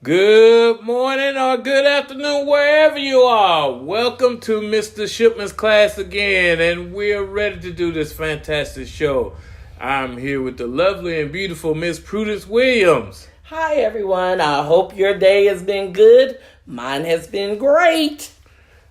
Good morning or good afternoon, wherever you are. Welcome to Mr. Shipman's class again, and we're ready to do this fantastic show. I'm here with the lovely and beautiful Miss Prudence Williams. Hi, everyone. I hope your day has been good. Mine has been great.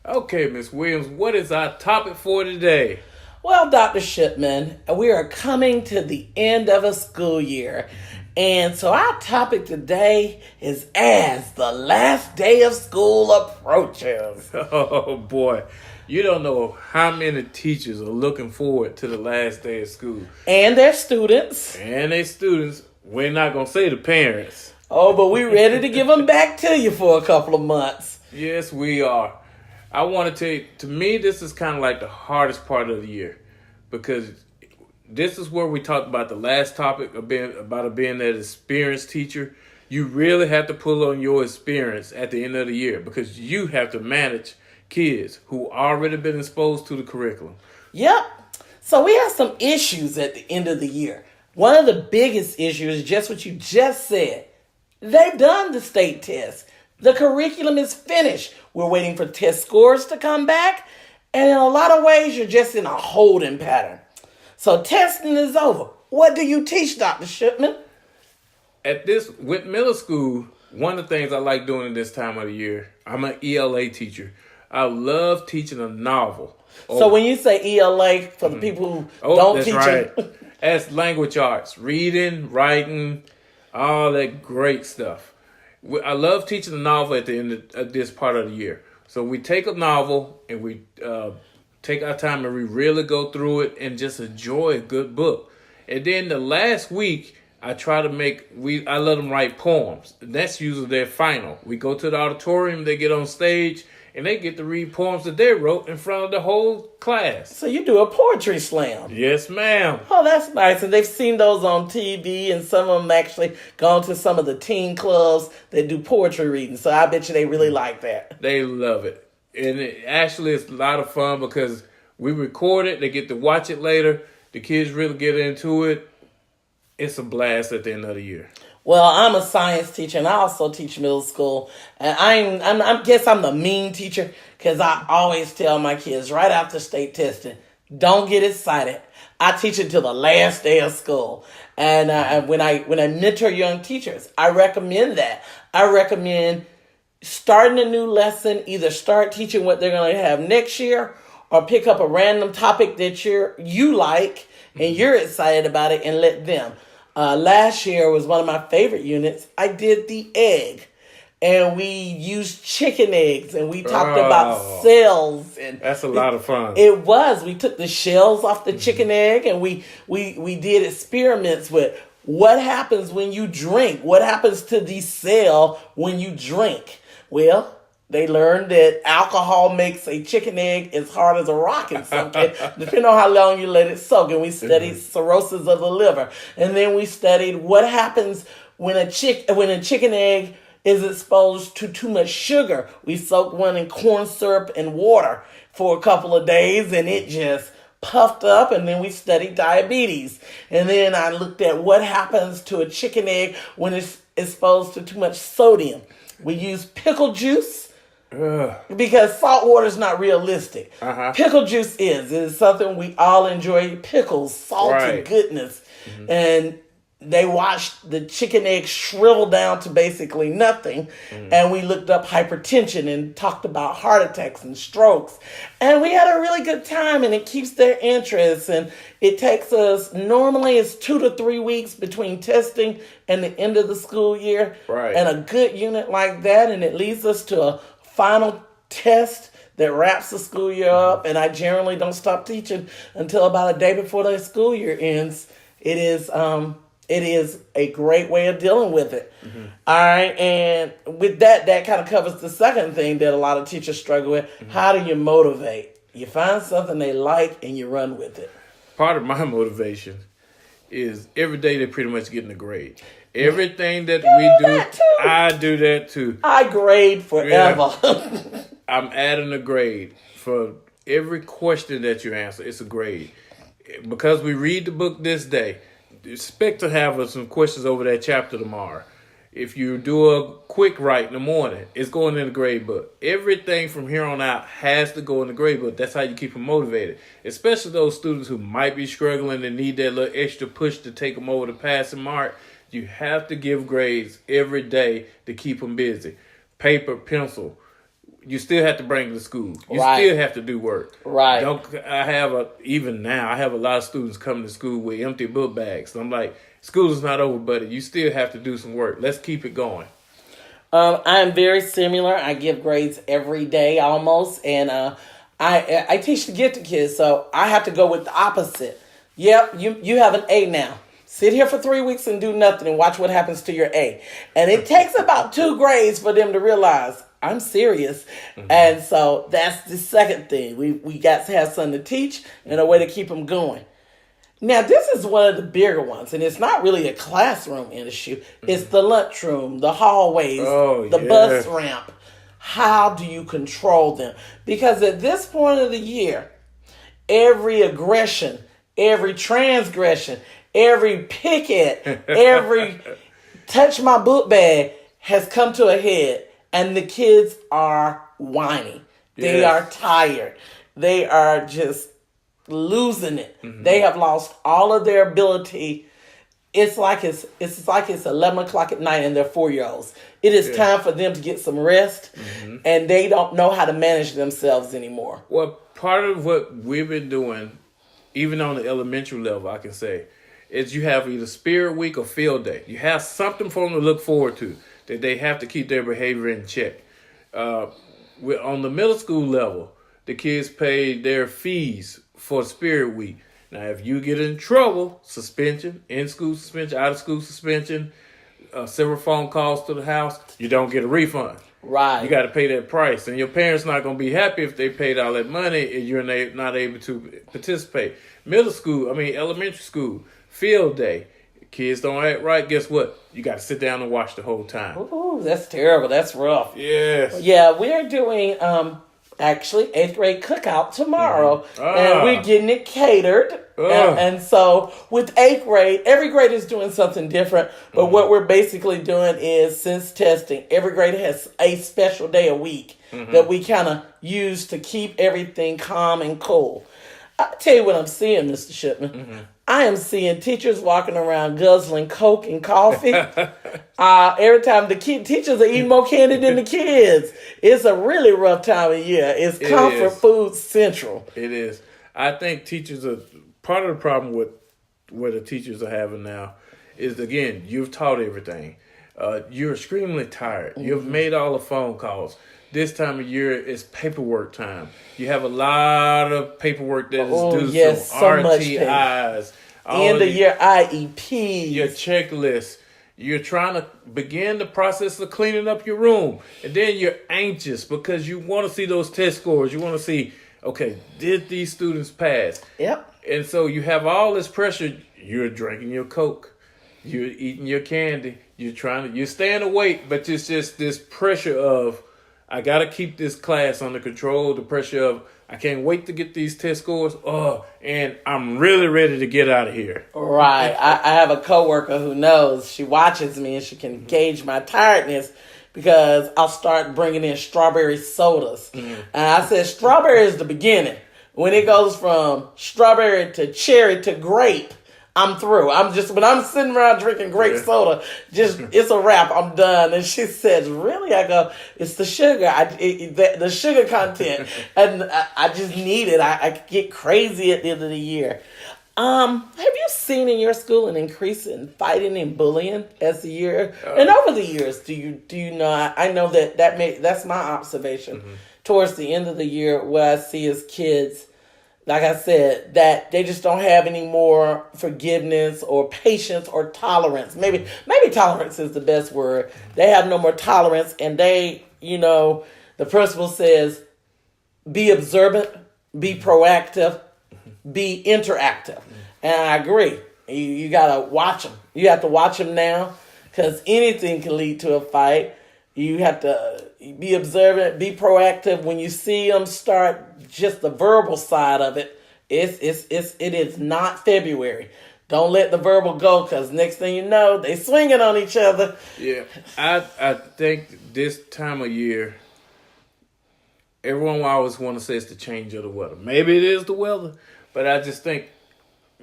Okay, Miss Williams, what is our topic for today? Well, Dr. Shipman, we are coming to the end of a school year. And so our topic today is as the last day of school approaches. Oh boy, you don't know how many teachers are looking forward to the last day of school. And their students. And their students. We're not going to say the parents. Oh, but we're ready to give them back to you for a couple of months. Yes, we are. I want to tell you, to me, this is kind of like the hardest part of the year, because this is where we talked about the last topic of being that experienced teacher. You really have to pull on your experience at the end of the year, because you have to manage kids who already been exposed to the curriculum. Yep. So we have some issues at the end of the year. One of the biggest issues is just what you just said. They've done the state test. The curriculum is finished. We're waiting for test scores to come back. And in a lot of ways, you're just in a holding pattern. So testing is over. What do you teach, Dr. Shipman? With middle school, one of the things I like doing at this time of the year, I'm an ELA teacher. I love teaching a novel. So when you say ELA, for the people who don't teach it. That's language arts, reading, writing, all that great stuff. I love teaching a novel at the end of this part of the year. So we take a novel and we take our time and we really go through it and just enjoy a good book. And then the last week, I let them write poems. That's usually their final. We go to the auditorium, they get on stage, and they get to read poems that they wrote in front of the whole class. So you do a poetry slam. Yes, ma'am. Oh, that's nice. And they've seen those on TV, and some of them actually gone to some of the teen clubs that do poetry reading. So I bet you they really like that. They love it. And it's a lot of fun because we record it. They get to watch it later. The kids really get into it. It's a blast at the end of the year. Well, I'm a science teacher, and I also teach middle school. And I guess I'm the mean teacher, because I always tell my kids right after state testing, don't get excited. I teach until the last day of school. And when I mentor young teachers, I recommend that. I recommend starting a new lesson, either start teaching what they're going to have next year, or pick up a random topic that you like and you're excited about it, and let them. Last year was one of my favorite units. I did the egg, and we used chicken eggs, and we talked about cells. And that's a lot of fun. It was. We took the shells off the chicken egg, and we did experiments with what happens when you drink. What happens to the cell when you drink? Well, they learned that alcohol makes a chicken egg as hard as a rock in some case, depending on how long you let it soak. And we studied cirrhosis of the liver. And then we studied what happens when a chicken egg is exposed to too much sugar. We soaked one in corn syrup and water for a couple of days, and it just puffed up. And then we studied diabetes. And then I looked at what happens to a chicken egg when it's exposed to too much sodium. We used pickle juice. Because salt water is not realistic. Pickle juice is. It is something we all enjoy. Pickles, salty goodness. Mm-hmm. And they watched the chicken egg shrivel down to basically nothing. Mm-hmm. And we looked up hypertension and talked about heart attacks and strokes. And we had a really good time, and it keeps their interest. And it takes us, normally it's 2 to 3 weeks between testing and the end of the school year. Right. And a good unit like that, and it leads us to a final test that wraps the school year up, and I generally don't stop teaching until about a day before the school year ends. It is a great way of dealing with it. Mm-hmm. All right, and with that kind of covers the second thing that a lot of teachers struggle with. Mm-hmm. How do you motivate? You find something they like and you run with it. Part of my motivation is every day they're pretty much getting a grade. Everything that we do, I do that too. I grade forever. Yeah. I'm adding a grade for every question that you answer. It's a grade. Because we read the book this day, expect to have some questions over that chapter tomorrow. If you do a quick write in the morning, it's going in the grade book. Everything from here on out has to go in the grade book. That's how you keep them motivated, especially those students who might be struggling and need that little extra push to take them over the passing mark. You have to give grades every day to keep them busy. Paper, pencil. You still have to bring it to school. You still have to do work. Right. Even now, I have a lot of students coming to school with empty book bags. So I'm like, school is not over, buddy. You still have to do some work. Let's keep it going. I'm very similar. I give grades every day almost. And I teach the gifted kids, so I have to go with the opposite. Yep, you have an A now. Sit here for 3 weeks and do nothing and watch what happens to your A. And it takes about 2 grades for them to realize, I'm serious. Mm-hmm. And so that's the second thing. We got to have something to teach and a way to keep them going. Now, this is one of the bigger ones, and it's not really a classroom issue. Mm-hmm. It's the lunchroom, the hallways, the bus ramp. How do you control them? Because at this point of the year, every aggression, every transgression, every picket, every touch my book bag has come to a head, and the kids are whining. Yes. They are tired. They are just losing it. Mm-hmm. They have lost all of their ability. It's like it's 11 o'clock at night and they're 4-year-olds. It is time for them to get some rest, and they don't know how to manage themselves anymore. Well, part of what we've been doing, even on the elementary level, I can say, is you have either Spirit Week or Field Day. You have something for them to look forward to that they have to keep their behavior in check. On the middle school level, the kids pay their fees for Spirit Week. Now, if you get in trouble, suspension, in-school suspension, out-of-school suspension, several phone calls to the house, you don't get a refund. Right. You got to pay that price. And your parents not going to be happy if they paid all that money and you're not able to participate. Elementary school, field day. Kids don't act right. Guess what? You got to sit down and watch the whole time. Ooh, that's terrible. That's rough. Yes. Yeah, we're doing... actually 8th grade cookout tomorrow, and we're getting it catered. And so with 8th grade, every grade is doing something different, but what we're basically doing is, since testing, every grade has a special day a week that we kind of use to keep everything calm and cool. I'll tell you what I'm seeing, Mr. Shipman. I am seeing teachers walking around guzzling Coke and coffee. Every time teachers are eating more candy than the kids. It's a really rough time of year. It's comfort food central. It is. I think teachers are part of the problem with where the teachers are having now is, again, you've taught everything. You're extremely tired. You've made all the phone calls. This time of year is paperwork time. You have a lot of paperwork that is due. So RTIs. End of year IEPs. Your checklist. You're trying to begin the process of cleaning up your room. And then you're anxious because you want to see those test scores. You want to see, okay, did these students pass? Yep. And so you have all this pressure. You're drinking your Coke. You're eating your candy. You're staying awake, but it's just this pressure of, I got to keep this class under control. The pressure of, I can't wait to get these test scores. And I'm really ready to get out of here. Right. I have a coworker who knows. She watches me and she can gauge my tiredness because I'll start bringing in strawberry sodas. And I said, strawberry is the beginning. When it goes from strawberry to cherry to grape, I'm through. When I'm sitting around drinking grape soda, it's a wrap. I'm done. And she says, really? I go, it's the sugar. The sugar content. And I just need it. I get crazy at the end of the year. Have you seen in your school an increase in fighting and bullying as the year and over the years? Do you know? I know that's my observation. Towards the end of the year, what I see is kids, like I said, that they just don't have any more forgiveness or patience or tolerance. Maybe tolerance is the best word. They have no more tolerance, and the principal says, be observant, be proactive, be interactive. And I agree. You got to watch them. You have to watch them now because anything can lead to a fight. You have to be observant, be proactive. When you see them start just the verbal side of it, it is not February. Don't let the verbal go, because next thing you know, they swinging on each other. Yeah, I think this time of year, everyone always want to say it's the change of the weather. Maybe it is the weather, but I just think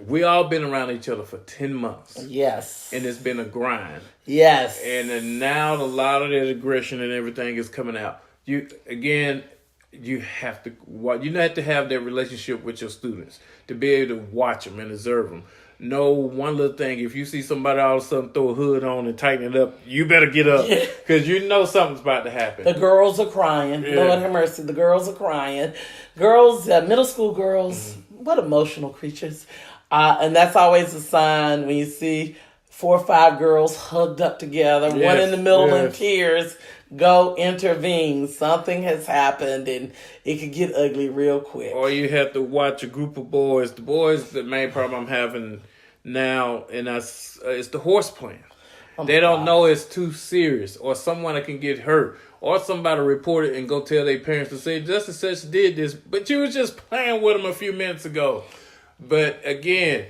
we all been around each other for 10 months. Yes. And it's been a grind. Yes. And then now a lot of that aggression and everything is coming out. You have to have that relationship with your students to be able to watch them and observe them. Know one little thing, if you see somebody all of a sudden throw a hood on and tighten it up, you better get up, because you know something's about to happen. The girls are crying. Yeah. Lord have mercy. The girls are crying. Girls, middle school girls, what emotional creatures. And that's always a sign when you see 4 or 5 girls hugged up together, one in the middle in tears. Go intervene. Something has happened, and it could get ugly real quick. Or you have to watch a group of boys. The boys, the main problem I'm having now, and it's the horse playing. They don't know it's too serious, or someone that can get hurt, or somebody report it and go tell their parents to say, just and such did this, but you was just playing with them a few minutes ago. But again,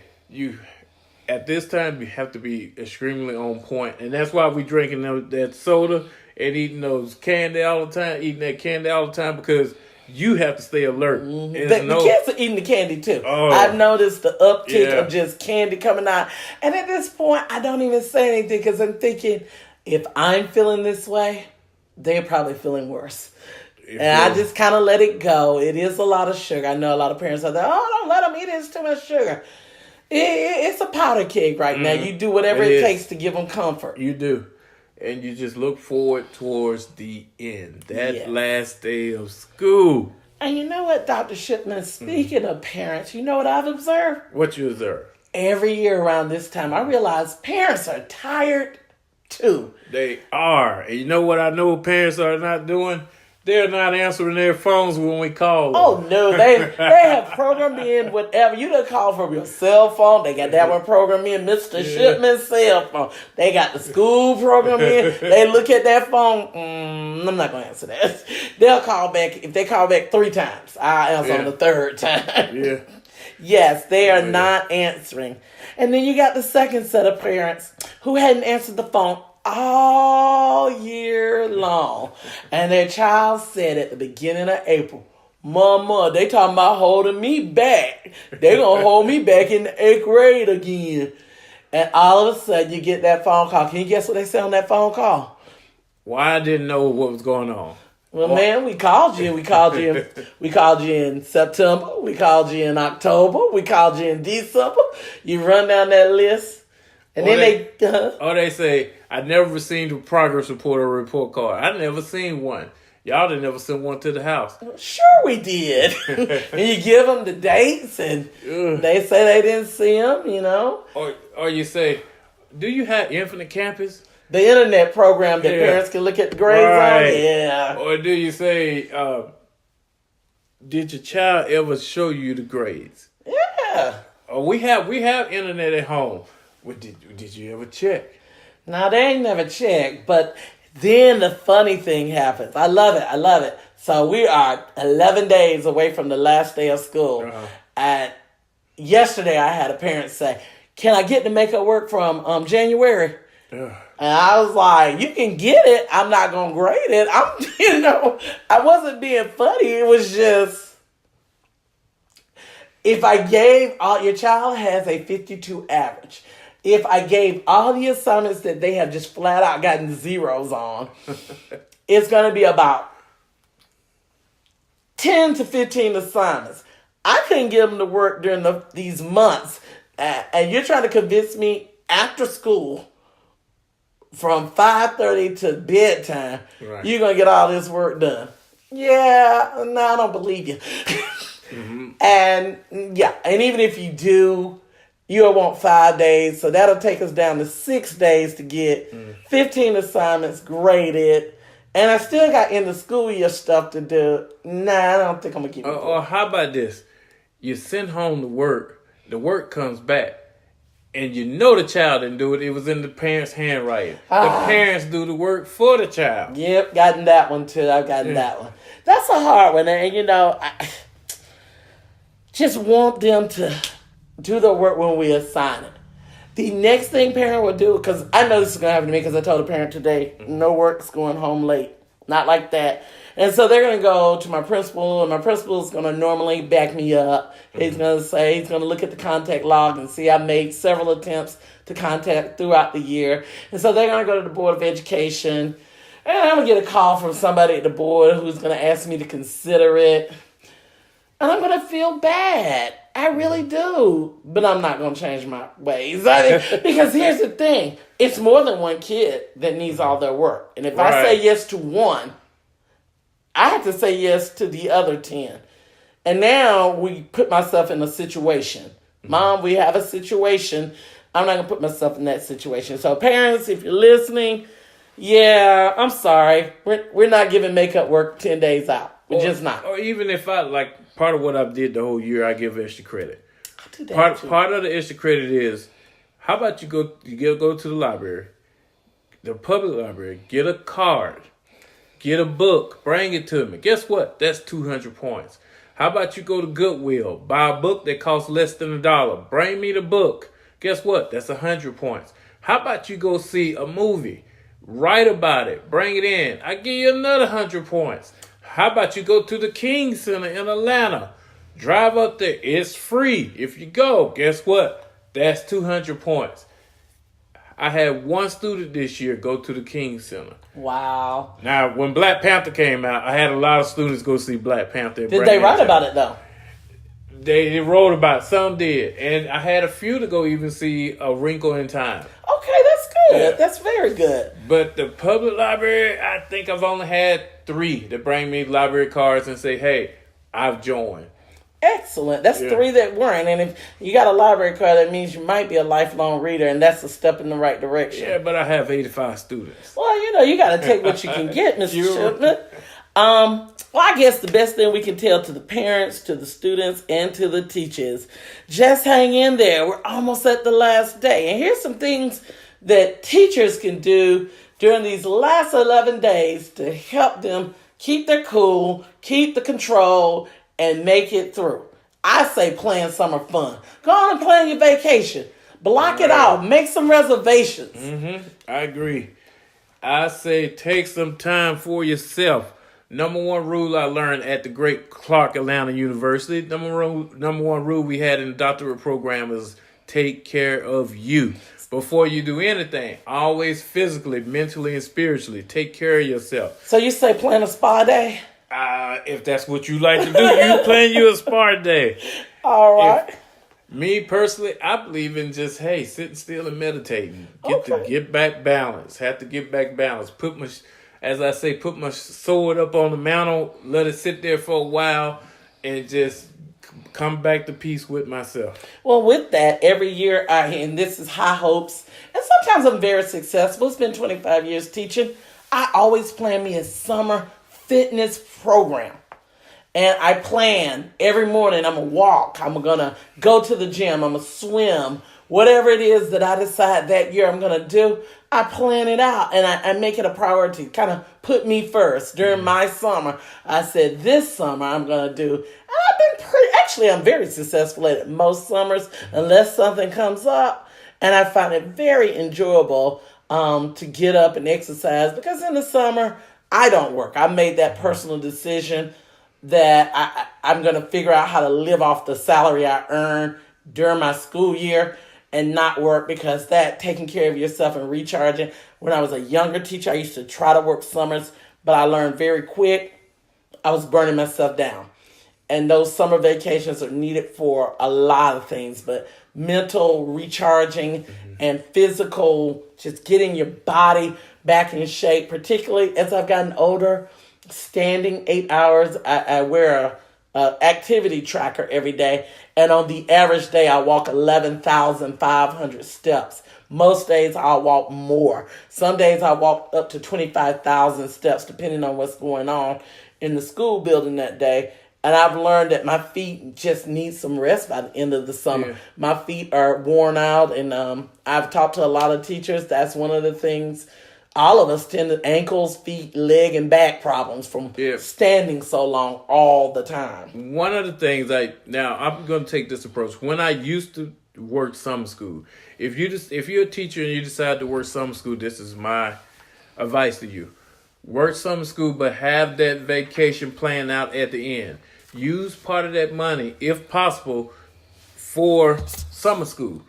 at this time, you have to be extremely on point, and that's why we drinking that soda and eating that candy all the time, because you have to stay alert. The kids are eating the candy too. Oh, I've noticed the uptick of just candy coming out. And at this point, I don't even say anything, because I'm thinking, if I'm feeling this way, they're probably feeling worse. And I just kind of let it go. It is a lot of sugar. I know a lot of parents are like, don't let them eat it. It's too much sugar. It's a powder keg right now. You do whatever it takes to give them comfort. You do. And you just look forward towards the end. That last day of school. And you know what, Dr. Shipman, speaking of parents, you know what I've observed? What you observe? Every year around this time, I realize parents are tired too. They are. And you know what I know parents are not doing? They're not answering their phones when we call them. Oh, no. They have programmed in whatever. You done call from your cell phone. They got that one programmed in, Mr.Shipman's cell phone. They got the school programmed in. They look at that phone. I'm not going to answer that. They'll call back. If they call back 3 times, I'll answer on the 3rd time. Yes, they are not answering. And then you got the second set of parents who hadn't answered the phone all year long. And their child said at the beginning of April, Mama, they talking about holding me back. They gonna hold me back in the 8th grade again. And all of a sudden you get that phone call. Can you guess what they said on that phone call? Well, I didn't know what was going on. Well, man, we called you. We called you in September. We called you in October. We called you in December. You run down that list. And then they say, I never received a progress report or a report card. I never seen one. Y'all didn't never send one to the house. Sure we did. And you give them the dates, and they say they didn't see them, you know. Or you say, do you have Infinite Campus? The internet program that parents can look at the grades on? Yeah. Or do you say, did your child ever show you the grades? Yeah. Or we have internet at home. Well, did you ever check? No, they ain't never checked. But then the funny thing happens. I love it. So we are 11 days away from the last day of school. And yesterday I had a parent say, can I get the makeup work from January? And I was like, you can get it. I'm not going to grade it. I wasn't being funny. It was just, if I gave your child has a 52 average. If I gave all the assignments that they have just flat out gotten zeros on, it's going to be about 10 to 15 assignments. I couldn't get them to work during these months. And you're trying to convince me after school from 5:30 to bedtime, you're going to get all this work done. Yeah, no, I don't believe you. And even if you do, you'll want 5 days. So that'll take us down to 6 days to get 15 assignments graded. And I still got end of school year stuff to do. Nah, I don't think I'm going to keep it. Or how about this? You send home the work comes back, and you know the child didn't do it. It was in the parents' handwriting. The parents do the work for the child. Yep, gotten that one too. I've gotten that one. That's a hard one. And I just want them to do the work when we assign it. The next thing parent will do, because I know this is going to happen to me because I told a parent today, no work's going home late. Not like that. And so they're going to go to my principal, and my principal is going to normally back me up. He's going to say, he's going to look at the contact log and see I made several attempts to contact throughout the year. And so they're going to go to the Board of Education, and I'm going to get a call from somebody at the board who's going to ask me to consider it. And I'm going to feel bad. I really do. But I'm not going to change my ways. Because here's the thing. It's more than one kid that needs all their work. And if I say yes to one, I have to say yes to the other 10. And now we put myself in a situation. Mom, we have a situation. I'm not going to put myself in that situation. So parents, if you're listening, yeah, I'm sorry. We're not giving makeup work 10 days out. We're just not. Or even if I, like, part of what I did the whole year, I give extra credit. I do that Part of the extra credit is, how about you go to the library, the public library, get a card, get a book, bring it to me. Guess what? That's 200 points. How about you go to Goodwill, buy a book that costs less than $1, bring me the book. Guess what? That's 100 points. How about you go see a movie, write about it, bring it in. I give you another 100 points. How about you go to the King Center in Atlanta, drive up there. It's free. If you go, guess what? That's 200 points. I had one student this year go to the King Center. Wow. Now, when Black Panther came out, I had a lot of students go see Black Panther. Did they write about it, though? They wrote about it. Some did. And I had a few to go even see A Wrinkle in Time. Okay, that's good. Yeah. That's very good. But the public library, I think I've only had 3 that bring me library cards and say, hey, I've joined. Excellent. That's 3 that weren't. And if you got a library card, that means you might be a lifelong reader, and that's a step in the right direction. Yeah, but I have 85 students. Well, you got to take what you can get, Mr. Shipman. Well, I guess the best thing we can tell to the parents, to the students, and to the teachers, just hang in there. We're almost at the last day. And here's some things that teachers can do during these last 11 days to help them keep their cool, keep the control, and make it through. I say plan summer fun. Go on and plan your vacation. Block it out. Make some reservations. I agree. I say take some time for yourself. Number one rule I learned at the great Clark Atlanta University. Number one rule we had in the doctorate program is take care of you. Before you do anything, always physically, mentally, and spiritually, take care of yourself. So you say plan a spa day? If that's what you like to do, you plan you a spa day. All right. Me personally, I believe in just, hey, sitting still and meditating. Get back balance. Have to get back balance. Put my sword up on the mantle, let it sit there for a while, and just come back to peace with myself. Well, with that, every year, and this is high hopes, and sometimes I'm very successful. It's been 25 years teaching. I always plan me a summer fitness program. And I plan every morning, I'm going to walk, I'm going to go to the gym, I'm going to swim, whatever it is that I decide that year I'm going to do, I plan it out and I make it a priority, kind of put me first. During my summer, I said this summer I'm going to do, and I'm very successful at it most summers, unless something comes up, and I find it very enjoyable to get up and exercise, because in the summer, I don't work. I made that personal decision that I'm going to figure out how to live off the salary I earn during my school year and not work, because that taking care of yourself and recharging. When I was a younger teacher, I used to try to work summers, but I learned very quick I was burning myself down. And those summer vacations are needed for a lot of things, but mental recharging and physical, just getting your body back in shape, particularly as I've gotten older. Standing 8 hours, I wear a activity tracker every day, and on the average day I walk 11,500 steps. Most days I'll walk more. Some days I walk up to 25,000 steps, depending on what's going on in the school building that day. And I've learned that my feet just need some rest by the end of the summer. Yeah. My feet are worn out, and I've talked to a lot of teachers. That's one of the things. All of us tend to ankles, feet, leg, and back problems from standing so long all the time. One of the things now I'm going to take this approach. When I used to work summer school. If you're a teacher and you decide to work summer school, this is my advice to you. Work summer school, but have that vacation planned out at the end. Use part of that money, if possible, for summer school.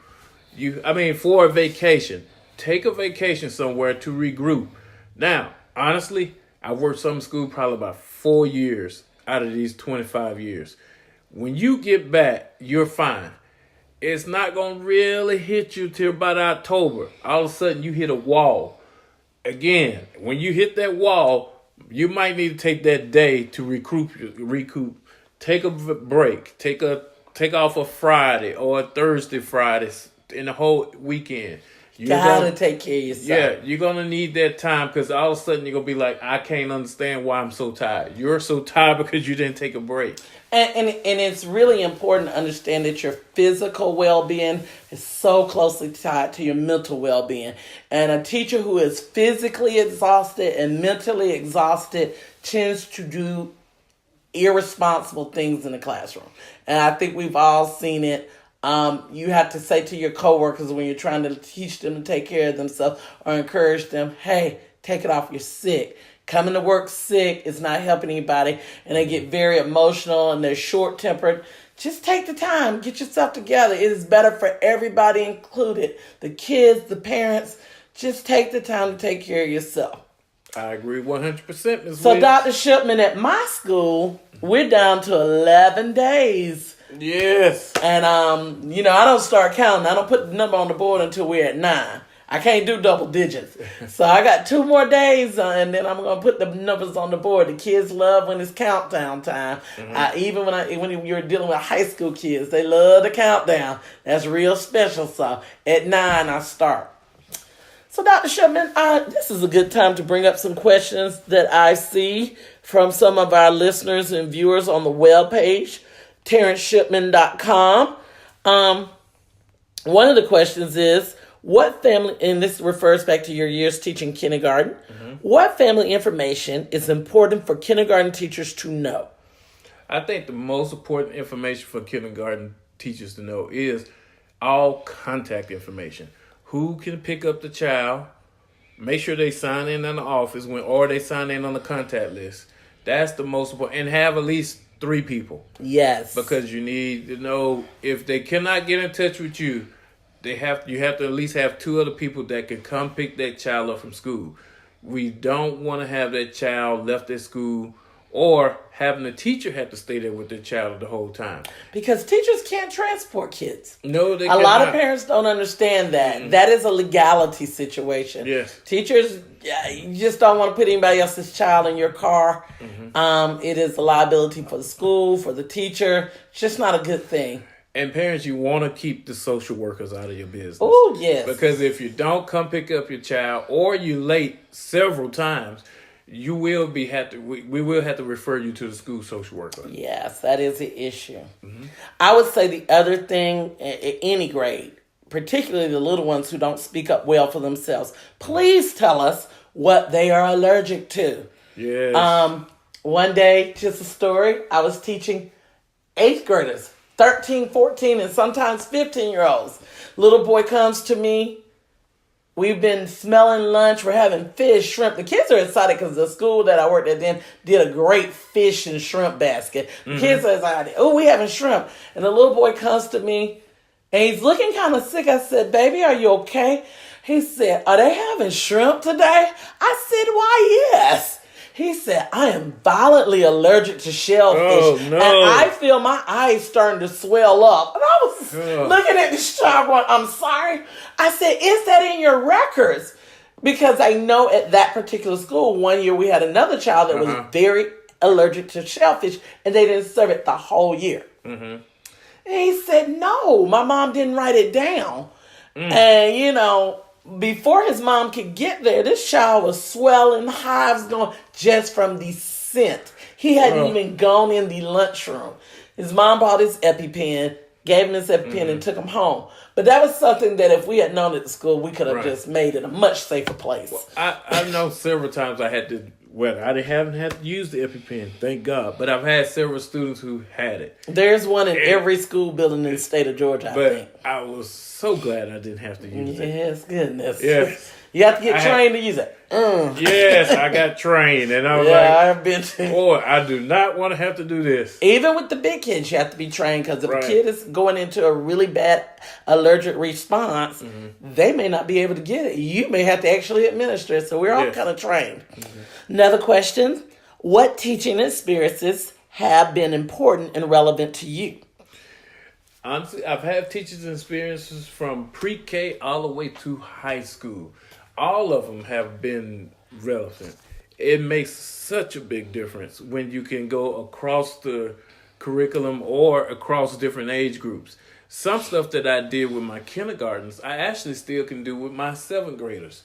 For a vacation. Take a vacation somewhere to regroup. Now, honestly, I worked summer school probably about 4 years out of these 25 years. When you get back, you're fine. It's not going to really hit you till about October. All of a sudden, you hit a wall. Again, when you hit that wall, you might need to take that day to recoup. Take a break. Take off a Friday or a Friday in the whole weekend. You gotta take care of yourself. Yeah, you're gonna need that time because all of a sudden you're gonna be like, I can't understand why I'm so tired. You're so tired because you didn't take a break. And it's really important to understand that your physical well-being is so closely tied to your mental well-being. And a teacher who is physically exhausted and mentally exhausted tends to do irresponsible things in the classroom. And I think we've all seen it. You have to say to your coworkers when you're trying to teach them to take care of themselves or encourage them, hey, take it off, you're sick. Coming to work sick is not helping anybody, and they get very emotional and they're short-tempered. Just take the time, get yourself together. It is better for everybody included, the kids, the parents. Just take the time to take care of yourself. I agree 100%, Ms. So, Dr. Shipman, at my school, we're down to 11 days. Yes. And, I don't start counting. I don't put the number on the board until we're at 9. I can't do double digits. So I got 2 more days, and then I'm going to put the numbers on the board. The kids love when it's countdown time. Mm-hmm. Even when you're dealing with high school kids, they love the countdown. That's real special. So at 9, I start. So Dr. Shipman, this is a good time to bring up some questions that I see from some of our listeners and viewers on the webpage, TerrenceShipman.com. One of the questions is, what family, and this refers back to your years teaching kindergarten, what family information is important for kindergarten teachers to know? I think the most important information for kindergarten teachers to know is all contact information. Who can pick up the child, make sure they sign in the office or they sign in on the contact list. That's the most important. And have at least 3 people. Yes. Because you need to know if they cannot get in touch with you, you have to at least have 2 other people that can come pick that child up from school. We don't want to have that child left at school or having the teacher have to stay there with their child the whole time. Because teachers can't transport kids. No, they cannot. A lot of parents don't understand that. Mm-hmm. That is a legality situation. Yes. Teachers, you just don't want to put anybody else's child in your car. Mm-hmm. It is a liability for the school, for the teacher. It's just not a good thing. And parents, you want to keep the social workers out of your business. Oh, yes. Because if you don't come pick up your child or you're late several times, we will have to refer you to the school social worker. Yes, that is the issue. Mm-hmm. I would say the other thing, at any grade, particularly the little ones who don't speak up well for themselves, please tell us what they are allergic to. Yes. One day, just a story, I was teaching 8th graders. 13, 14, and sometimes 15-year-olds. Little boy comes to me. We've been smelling lunch. We're having fish, shrimp. The kids are excited because the school that I worked at then did a great fish and shrimp basket. The kids are excited. Oh, we having shrimp. And the little boy comes to me, and he's looking kind of sick. I said, baby, are you okay? He said, are they having shrimp today? I said, why, yes. He said, I am violently allergic to shellfish. Oh, no. And I feel my eyes starting to swell up. And I was looking at this child going, I'm sorry. I said, is that in your records? Because I know at that particular school, one year we had another child that was very allergic to shellfish, and they didn't serve it the whole year. Mm-hmm. And he said, no, my mom didn't write it down. And, before his mom could get there, this child was swelling, hives going just from the scent. He hadn't even gone in the lunchroom. His mom brought his EpiPen, gave him his EpiPen, and took him home. But that was something that if we had known at the school, we could have just made it a much safer place. Well, I know several times I haven't had to use the EpiPen, thank God. But I've had several students who had it. There's one in every school building in the state of Georgia, I think. I was so glad I didn't have to use it. Yes, goodness. Yes. You have to get trained to use it. Yes, I got trained, and I was I've been to. boy, I do not want to have to do this. Even with the big kids, you have to be trained, because if Right. a kid is going into a really bad allergic response, they may not be able to get it. You may have to actually administer it. So we're all Yes. kind of trained. Another question: what teaching experiences have been important and relevant to you? Honestly, I've had teachers' experiences from pre-K all the way to high school. All of them have been relevant. It makes such a big difference when you can go across the curriculum or across different age groups. Some stuff that I did with my kindergartens, I actually still can do with my 7th graders.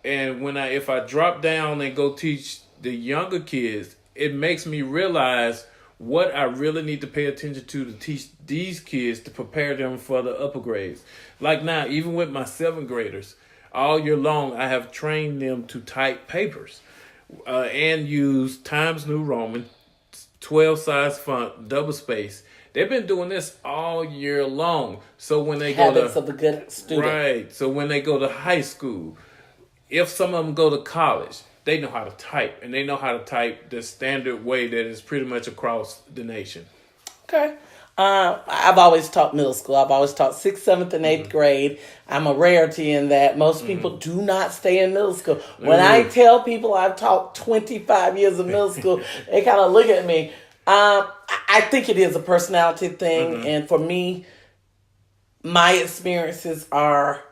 And if I drop down and go teach the younger kids, it makes me realize what I really need to pay attention to teach these kids to prepare them for the upper grades. Like now, even with my 7th graders, all year long, I have trained them to type papers and use Times New Roman, 12 size font, double space. They've been doing this all year long. So when they Habits of a good student. Right. So when they go to high school, if some of them go to college, they know how to type, and they know how to type the standard way that is pretty much across the nation. Okay. I've always taught middle school. I've always taught 6th, 7th, and 8th grade. I'm a rarity in that most people do not stay in middle school. When I tell people I've taught 25 years of middle school, they kind of look at me. I think it is a personality thing. And for me, my experiences are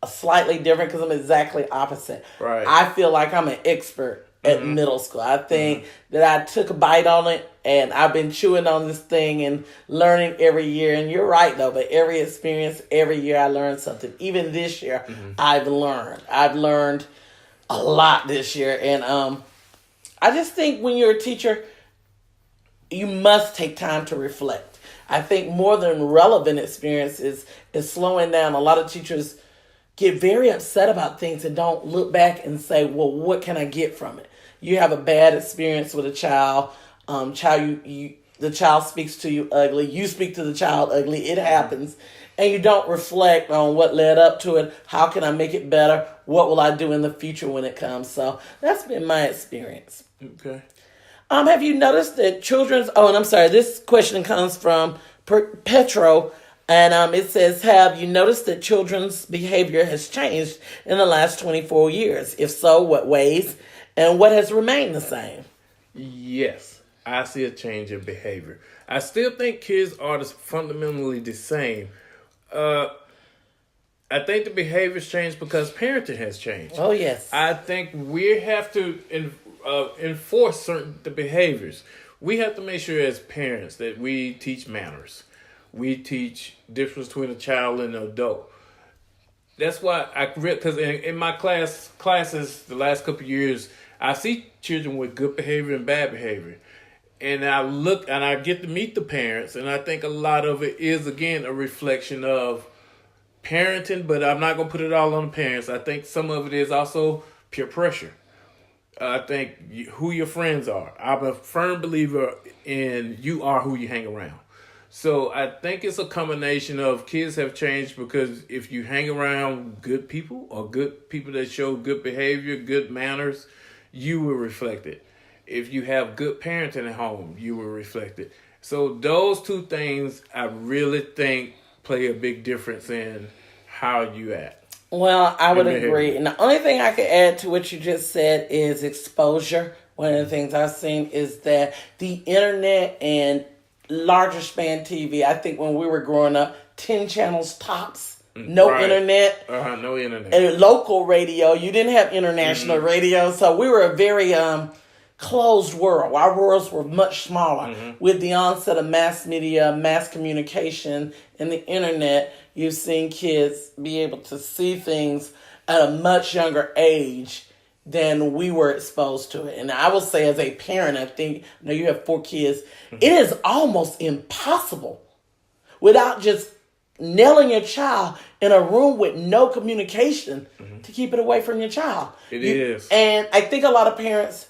slightly different because I'm exactly opposite. Right. I feel like I'm an expert at middle school. I think that I took a bite on it, and I've been chewing on this thing and learning every year. And you're right, though, but every experience, every year I learn something. Even this year, I've learned. I've learned a lot this year. And I just think when you're a teacher, you must take time to reflect. I think more than relevant experience is slowing down. A lot of teachers get very upset about things and don't look back and say, well, what can I get from it? You have a bad experience with a child. The child speaks to you ugly. You speak to the child ugly. It happens. And you don't reflect on what led up to it. How can I make it better? What will I do in the future when it comes? So that's been my experience. Okay. Have you noticed that this question comes from Petro. And it says, have you noticed that children's behavior has changed in the last 24 years? If so, what ways? And what has remained the same? Yes, I see a change in behavior. I still think kids are fundamentally the same. I think the behavior's changed because parenting has changed. Oh, yes. I think we have to enforce the behaviors. We have to make sure as parents that we teach manners. We teach difference between a child and an adult. That's why because in my classes the last couple of years, I see children with good behavior and bad behavior. And I look and I get to meet the parents, and I think a lot of it is, again, a reflection of parenting, but I'm not going to put it all on the parents. I think some of it is also peer pressure. I think who your friends are. I'm a firm believer in you are who you hang around. So I think it's a combination of kids have changed because if you hang around good people or good people that show good behavior, good manners, you will reflect it. If you have good parenting at home, you will reflect it. So those two things I really think play a big difference in how you act. Well, I would agree. And the only thing I could add to what you just said is exposure. One of the things I've seen is that the internet and larger span TV, I think when we were growing up, 10 channels tops, no internet. No internet. And local radio, you didn't have international radio, so we were a very closed world. Our worlds were much smaller. With the onset of mass media, mass communication, and the internet, you've seen kids be able to see things at a much younger age than we were exposed to it. And I will say, as a parent, I know you have 4 kids, it is almost impossible without just nailing your child in a room with no communication to keep it away from your child. It is. And I think a lot of parents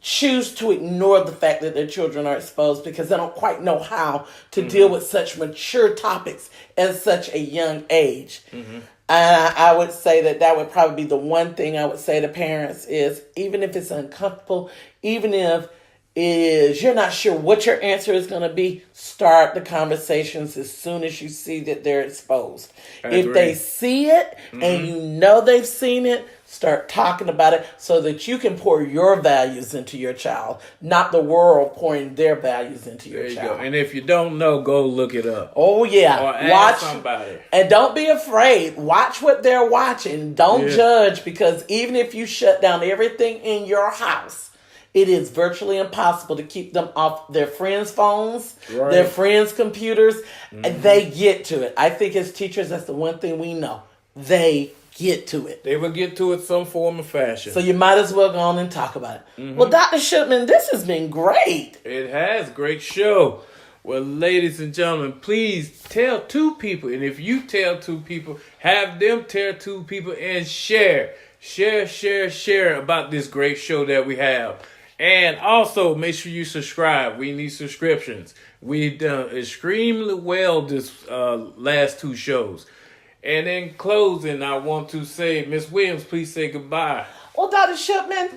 choose to ignore the fact that their children are exposed because they don't quite know how to deal with such mature topics at such a young age. I would say that would probably be the one thing I would say to parents is, even if it's uncomfortable, even if you're not sure what your answer is going to be, start the conversations as soon as you see that they're exposed. If they see it and you know they've seen it, start talking about it so that you can pour your values into your child, not the world pouring their values into your child. Go. And if you don't know, go look it up. Oh, yeah. Or ask somebody. And don't be afraid. Watch what they're watching. Don't judge, because even if you shut down everything in your house, it is virtually impossible to keep them off their friends' phones, their friends' computers. And they get to it. I think as teachers, that's the one thing we know. They get to it. They will get to it some form of fashion. So you might as well go on and talk about it. Well, Dr. Shipman, this has been great. It has. Great show. Well, ladies and gentlemen, please tell 2 people. And if you tell 2 people, have them tell 2 people and share. Share about this great show that we have. And also, make sure you subscribe. We need subscriptions. We've done extremely well this last 2 shows. And in closing, I want to say, Miss Williams, please say goodbye. Well, Dr. Shipman,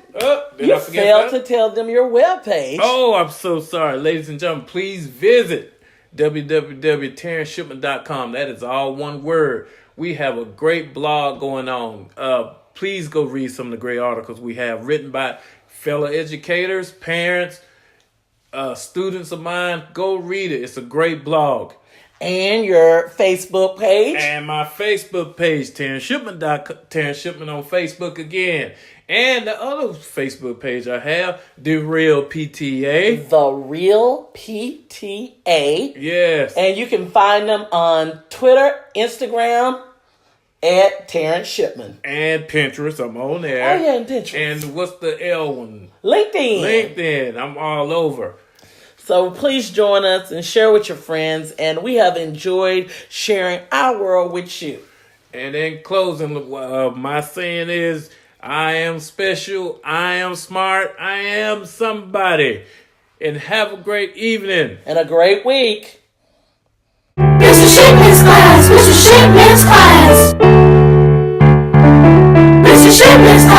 you failed to tell them your webpage. Oh, I'm so sorry. Ladies and gentlemen, please visit www.terrenceshipman.com. That is all one word. We have a great blog going on. Please go read some of the great articles we have written by fellow educators, parents, students of mine. Go read it. It's a great blog. And your Facebook page. And my Facebook page, Terrence Shipman on Facebook again. And the other Facebook page I have, The Real PTA. The Real PTA. Yes. And you can find them on Twitter, Instagram, at Terrence Shipman. And Pinterest, I'm on there. Oh, yeah, and Pinterest. And what's the L one? LinkedIn. I'm all over. So please join us and share with your friends. And we have enjoyed sharing our world with you. And in closing, my saying is, I am special, I am smart, I am somebody. And have a great evening. And a great week. Mr. Shipman's class, Mr. Shipman's class. Mr. Shipman's class.